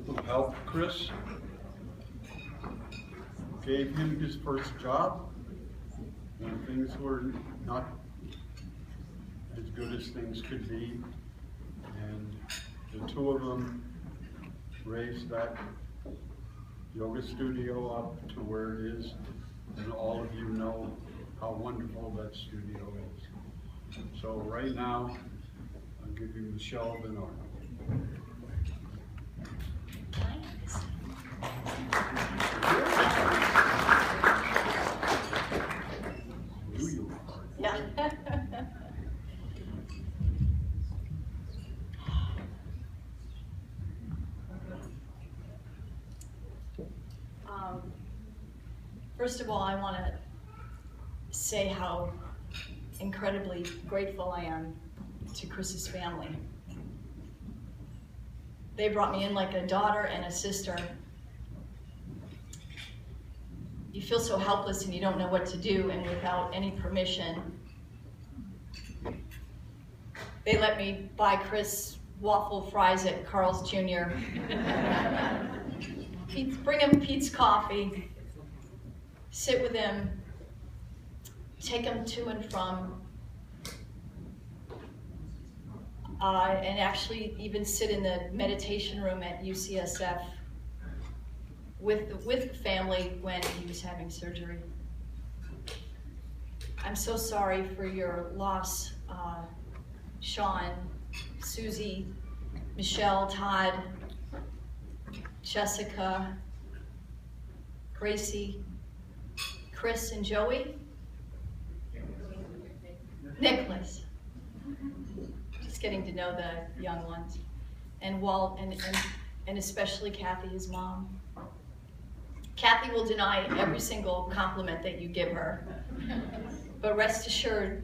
who helped Chris, gave him his first job when things were not as good as things could be. And the two of them raised that yoga studio up to where it is, and all of you know how wonderful that studio is. So right now, I'll give you Michelle Bernard. Yeah. First of all, I want to say how incredibly grateful I am to Chris's family. They brought me in like a daughter and a sister. You feel so helpless and you don't know what to do, and without any permission, they let me buy Chris waffle fries at Carl's Jr. Bring him Pete's coffee, sit with him, take him to and from, and actually even sit in the meditation room at UCSF with the family when he was having surgery. I'm so sorry for your loss, Sean, Susie, Michelle, Todd, Jessica, Gracie, Chris and Joey, Nicholas. Just getting to know the young ones, and Walt, and especially Kathy, his mom. Kathy will deny every single compliment that you give her, but rest assured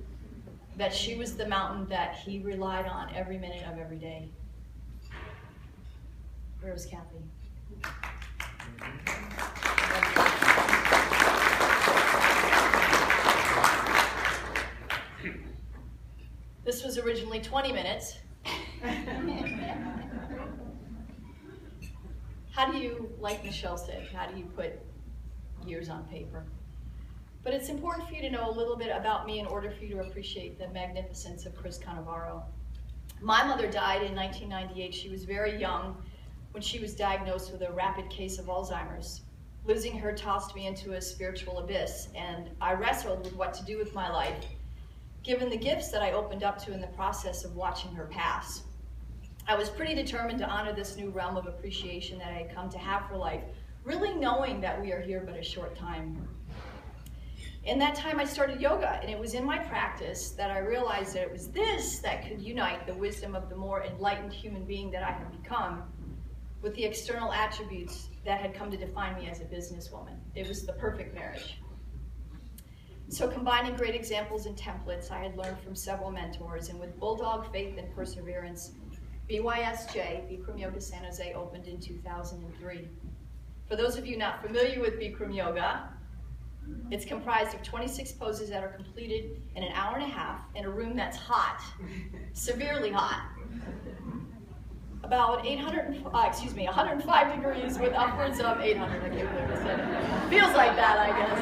that she was the mountain that he relied on every minute of every day. Where was Kathy? This was originally 20 minutes. How do you, like Michelle said, how do you put years on paper? But it's important for you to know a little bit about me in order for you to appreciate the magnificence of Chris Cannavaro. My mother died in 1998. She was very young when she was diagnosed with a rapid case of Alzheimer's. Losing her tossed me into a spiritual abyss, and I wrestled with what to do with my life, given the gifts that I opened up to in the process of watching her pass. I was pretty determined to honor this new realm of appreciation that I had come to have for life, really knowing that we are here but a short time. In that time, I started yoga, and it was in my practice that I realized that it was this that could unite the wisdom of the more enlightened human being that I had become with the external attributes that had come to define me as a businesswoman. It was the perfect marriage. So combining great examples and templates I had learned from several mentors, and with bulldog faith and perseverance, BYSJ, Bikram Yoga San Jose, opened in 2003. For those of you not familiar with Bikram Yoga, it's comprised of 26 poses that are completed in an hour and a half in a room that's hot, severely hot. About 105 degrees with upwards of 800. I can't believe I said it. Feels like that, I guess.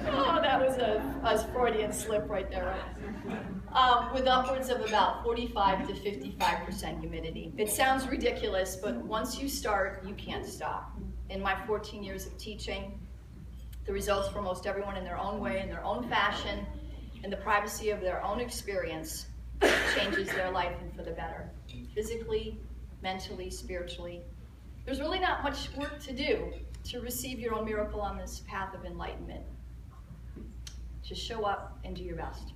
Oh, that was a Freudian slip right there. With upwards of about 45 to 55% humidity. It sounds ridiculous, but once you start, you can't stop. In my 14 years of teaching, the results for most everyone in their own way, in their own fashion, in the privacy of their own experience, changes their life and for the better. Physically, mentally, spiritually. There's really not much work to do to receive your own miracle on this path of enlightenment. Just show up and do your best.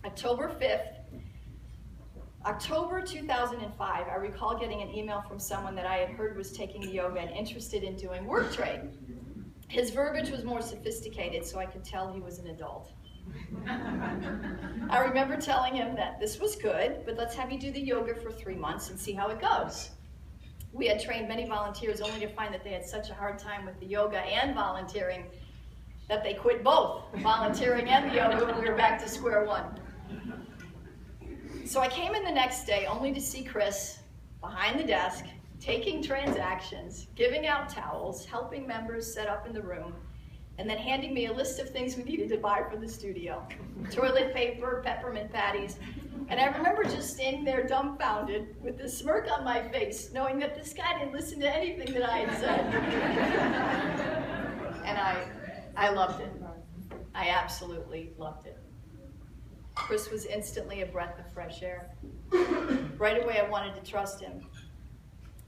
October 5th, October 2005, I recall getting an email from someone that I had heard was taking yoga and interested in doing work trade. His verbiage was more sophisticated, so I could tell he was an adult. I remember telling him that this was good, but let's have you do the yoga for 3 months and see how it goes. We had trained many volunteers only to find that they had such a hard time with the yoga and volunteering that they quit both, the volunteering and the yoga, and we were back to square one. So I came in the next day only to see Chris behind the desk taking transactions, giving out towels, helping members set up in the room, and then handing me a list of things we needed to buy for the studio. Toilet paper, peppermint patties. And I remember just standing there dumbfounded with this smirk on my face, knowing that this guy didn't listen to anything that I had said. And I loved it. I absolutely loved it. Chris was instantly a breath of fresh air. Right away, I wanted to trust him.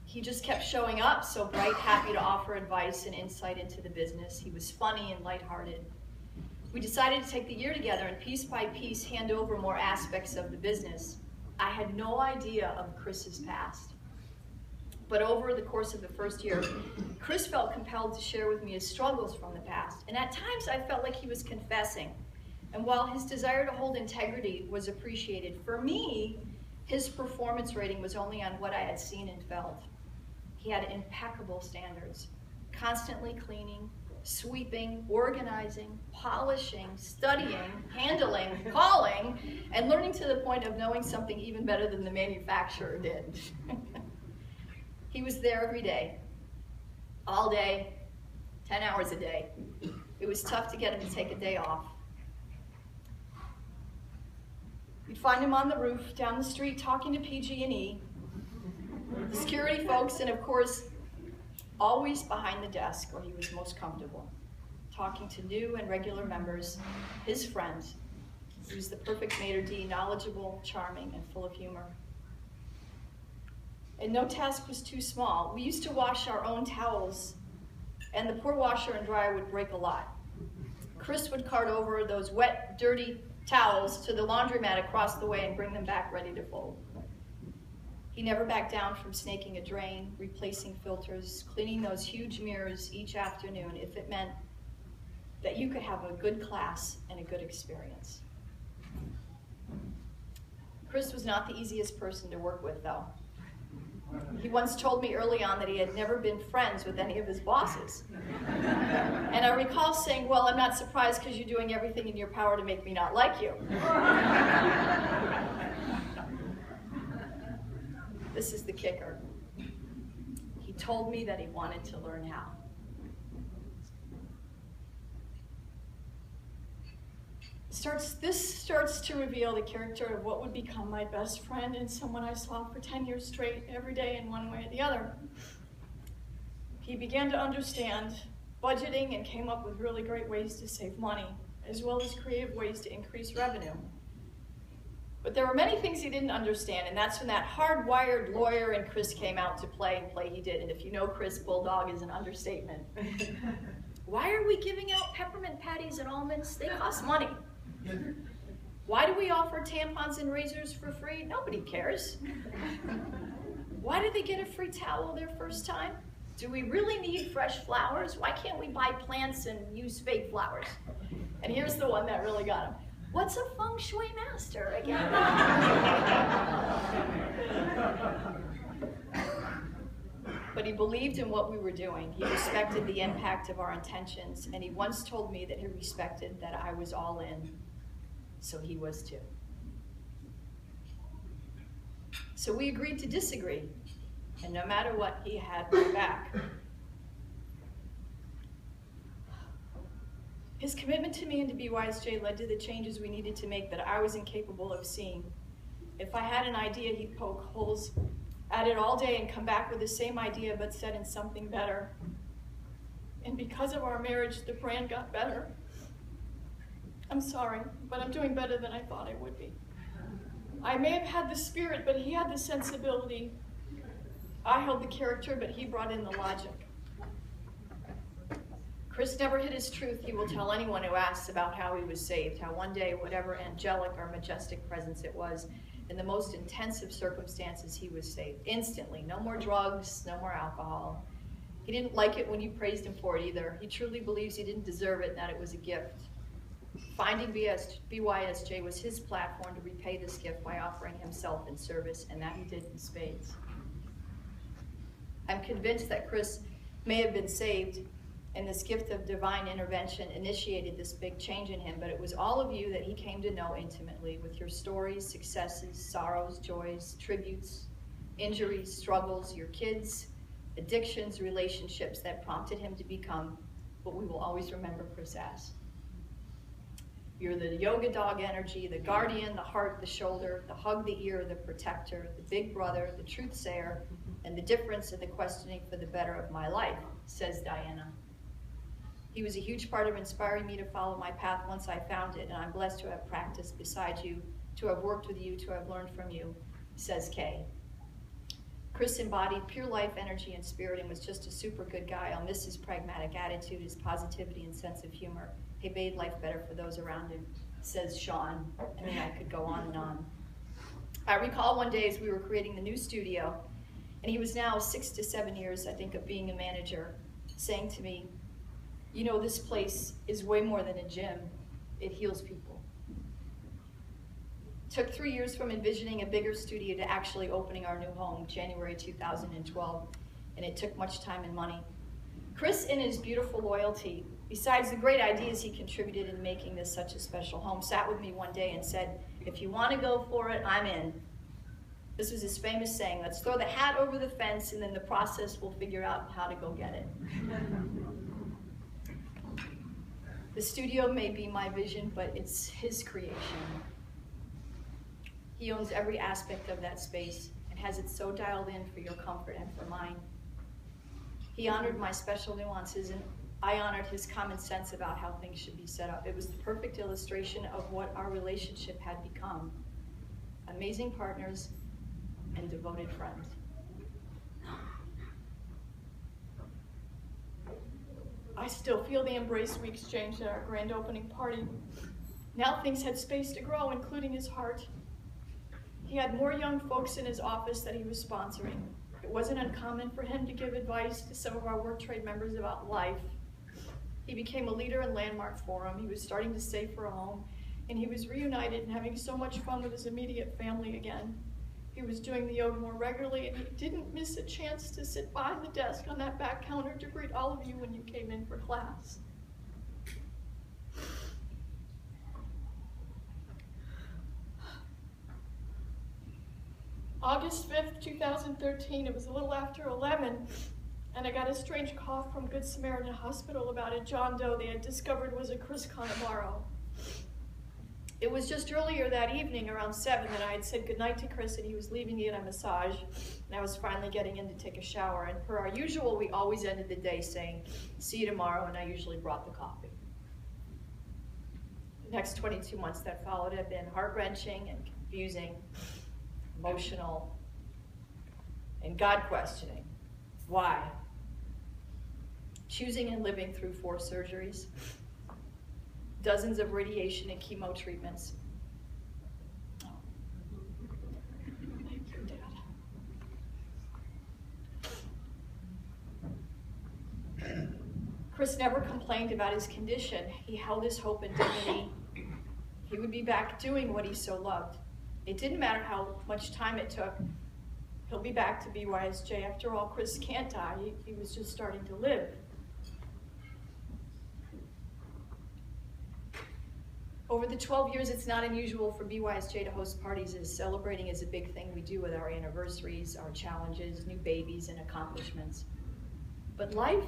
He just kept showing up, so bright, happy to offer advice and insight into the business. He was funny and lighthearted. We decided to take the year together and piece by piece hand over more aspects of the business. I had no idea of Chris's past. But over the course of the first year, Chris felt compelled to share with me his struggles from the past. And at times I felt like he was confessing. And while his desire to hold integrity was appreciated, for me, his performance rating was only on what I had seen and felt. He had impeccable standards, constantly cleaning, sweeping, organizing, polishing, studying, handling, calling, and learning to the point of knowing something even better than the manufacturer did. He was there every day, all day, 10 hours a day. It was tough to get him to take a day off. You'd find him on the roof down the street talking to PG&E, the security folks, and of course, always behind the desk where he was most comfortable, talking to new and regular members, his friends. He was the perfect maitre d', knowledgeable, charming, and full of humor. And no task was too small. We used to wash our own towels, and the poor washer and dryer would break a lot. Chris would cart over those wet, dirty towels to the laundromat across the way and bring them back ready to fold. He never backed down from snaking a drain, replacing filters, cleaning those huge mirrors each afternoon if it meant that you could have a good class and a good experience. Chris was not the easiest person to work with, though. He once told me early on that he had never been friends with any of his bosses. And I recall saying, well, I'm not surprised because you're doing everything in your power to make me not like you. This is the kicker. He told me that he wanted to learn how. This starts to reveal the character of what would become my best friend and someone I saw for 10 years straight, every day in one way or the other. He began to understand budgeting and came up with really great ways to save money, as well as creative ways to increase revenue. But there were many things he didn't understand, and that's when that hardwired lawyer in Chris came out to play and play he did. And if you know Chris, bulldog is an understatement. Why are we giving out peppermint patties and almonds? They cost money. Why do we offer tampons and razors for free? Nobody cares. Why did they get a free towel their first time? Do we really need fresh flowers? Why can't we buy plants and use fake flowers? And here's the one that really got him. What's a feng shui master again? But he believed in what we were doing. He respected the impact of our intentions, and he once told me that he respected that I was all in, so he was too. So we agreed to disagree, and no matter what, he had my back. His commitment to me and to BYSJ led to the changes we needed to make that I was incapable of seeing. If I had an idea, he'd poke holes at it all day and come back with the same idea but said in something better. And because of our marriage, the brand got better. I'm sorry, but I'm doing better than I thought I would be. I may have had the spirit, but he had the sensibility. I held the character, but he brought in the logic. Chris never hid his truth. He will tell anyone who asks about how he was saved, how one day, whatever angelic or majestic presence it was, in the most intensive circumstances, he was saved. Instantly. No more drugs, no more alcohol. He didn't like it when you praised him for it either. He truly believes he didn't deserve it and that it was a gift. Finding BYSJ was his platform to repay this gift by offering himself in service, and that he did in spades. I'm convinced that Chris may have been saved, and this gift of divine intervention initiated this big change in him, but it was all of you that he came to know intimately with your stories, successes, sorrows, joys, tributes, injuries, struggles, your kids, addictions, relationships that prompted him to become what we will always remember Chris as. You're the yoga dog energy, the guardian, the heart, the shoulder, the hug, the ear, the protector, the big brother, the truth sayer, and the difference in the questioning for the better of my life, says Diana. He was a huge part of inspiring me to follow my path once I found it, and I'm blessed to have practiced beside you, to have worked with you, to have learned from you, says Kay. Chris embodied pure life, energy, and spirit and was just a super good guy. I'll miss his pragmatic attitude, his positivity, and sense of humor. He made life better for those around him, says Sean. I mean, I could go on and on. I recall one day as we were creating the new studio, and he was now 6 to 7 years, I think, of being a manager, saying to me, you know, this place is way more than a gym. It heals people. It took 3 years from envisioning a bigger studio to actually opening our new home, January 2012, and it took much time and money. Chris, in his beautiful loyalty, besides the great ideas he contributed in making this such a special home, sat with me one day and said, if you want to go for it, I'm in. This was his famous saying, let's throw the hat over the fence and then the process will figure out how to go get it. The studio may be my vision, but it's his creation. He owns every aspect of that space and has it so dialed in for your comfort and for mine. He honored my special nuances, and I honored his common sense about how things should be set up. It was the perfect illustration of what our relationship had become. Amazing partners and devoted friends. I still feel the embrace we exchanged at our grand opening party. Now things had space to grow, including his heart. He had more young folks in his office that he was sponsoring. It wasn't uncommon for him to give advice to some of our work trade members about life. He became a leader in Landmark Forum. He was starting to save for a home, and he was reunited and having so much fun with his immediate family again. He was doing the yoga more regularly, and he didn't miss a chance to sit behind the desk on that back counter to greet all of you when you came in for class. August 5th, 2013, it was a little after 11, and I got a strange call from Good Samaritan Hospital about a John Doe they had discovered was a Chris Cannavaro. It was just earlier that evening, around 7, that I had said goodnight to Chris and he was leaving me in a massage, and I was finally getting in to take a shower. And per our usual, we always ended the day saying, see you tomorrow, and I usually brought the coffee. The next 22 months that followed have been heart-wrenching and confusing, emotional, and God-questioning. Why? Choosing and living through 4 surgeries, dozens of radiation and chemo treatments. Oh. Thank you, Dad. Chris never complained about his condition. He held his hope and dignity. He would be back doing what he so loved. It didn't matter how much time it took. He'll be back to BYSJ. After all, Chris can't die. He was just starting to live. Over the 12 years, it's not unusual for BYSJ to host parties, as celebrating is a big thing we do with our anniversaries, our challenges, new babies, and accomplishments. But life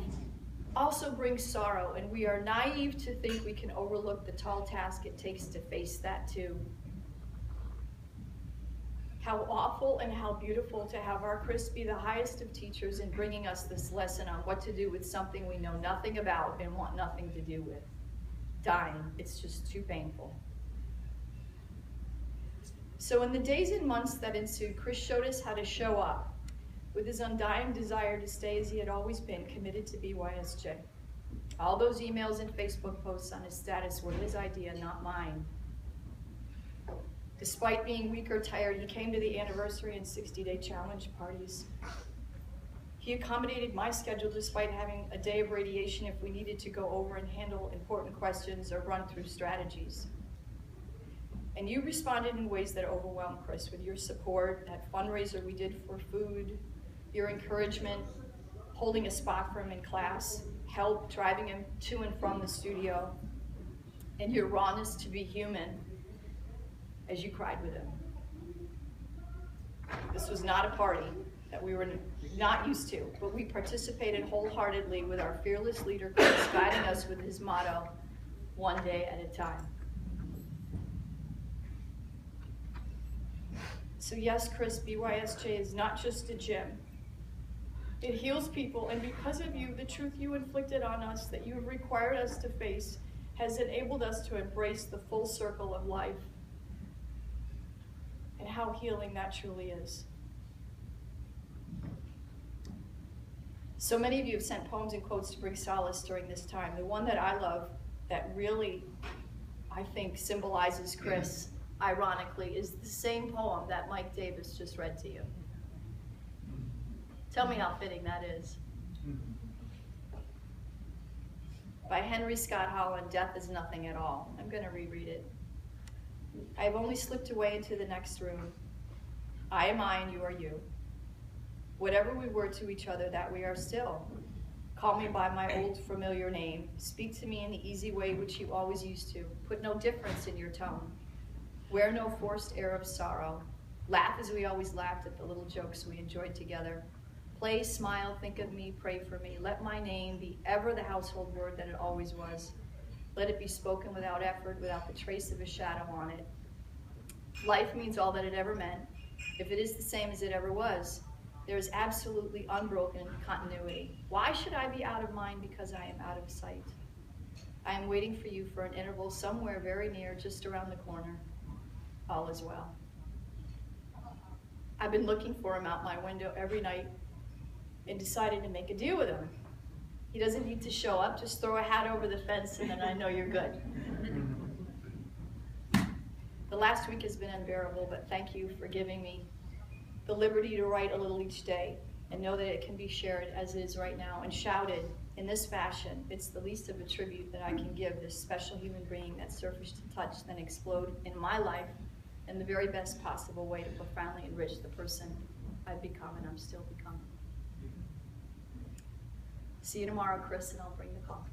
also brings sorrow, and we are naive to think we can overlook the tall task it takes to face that too. How awful and how beautiful to have our Chris be the highest of teachers in bringing us this lesson on what to do with something we know nothing about and want nothing to do with. Dying, it's just too painful. So in the days and months that ensued, Chris showed us how to show up with his undying desire to stay as he had always been, committed to BYSJ. All those emails and Facebook posts on his status were his idea, not mine. Despite being weak or tired, he came to the anniversary and 60-day challenge parties. He accommodated my schedule despite having a day of radiation if we needed to go over and handle important questions or run through strategies. And you responded in ways that overwhelmed Chris with your support, that fundraiser we did for food, your encouragement, holding a spot for him in class, help driving him to and from the studio, and your rawness to be human as you cried with him. This was not a party that we were not used to, but we participated wholeheartedly with our fearless leader, Chris, guiding us with his motto, one day at a time. So yes, Chris, BYSJ is not just a gym. It heals people, and because of you, the truth you inflicted on us, that you have required us to face, has enabled us to embrace the full circle of life, and how healing that truly is. So many of you have sent poems and quotes to bring solace during this time. The one that I love, that really, I think, symbolizes Chris, ironically, is the same poem that Mike Davis just read to you. Tell me how fitting that is. By Henry Scott Holland, Death is Nothing at All. I'm going to reread it. I have only slipped away into the next room. I am I and you are you. Whatever we were to each other, that we are still. Call me by my old familiar name. Speak to me in the easy way which you always used to. Put no difference in your tone. Wear no forced air of sorrow. Laugh as we always laughed at the little jokes we enjoyed together. Play, smile, think of me, pray for me. Let my name be ever the household word that it always was. Let it be spoken without effort, without the trace of a shadow on it. Life means all that it ever meant. If it is the same as it ever was, there is absolutely unbroken continuity. Why should I be out of mind because I am out of sight? I am waiting for you for an interval somewhere very near, just around the corner. All is well. I've been looking for him out my window every night and decided to make a deal with him. He doesn't need to show up, just throw a hat over the fence and then I know you're good. The last week has been unbearable, but thank you for giving me the liberty to write a little each day and know that it can be shared as it is right now and shouted in this fashion. It's the least of a tribute that I can give this special human being that surfaced to touch, then explode in my life in the very best possible way to profoundly enrich the person I've become and I'm still becoming. See you tomorrow, Chris, and I'll bring the coffee.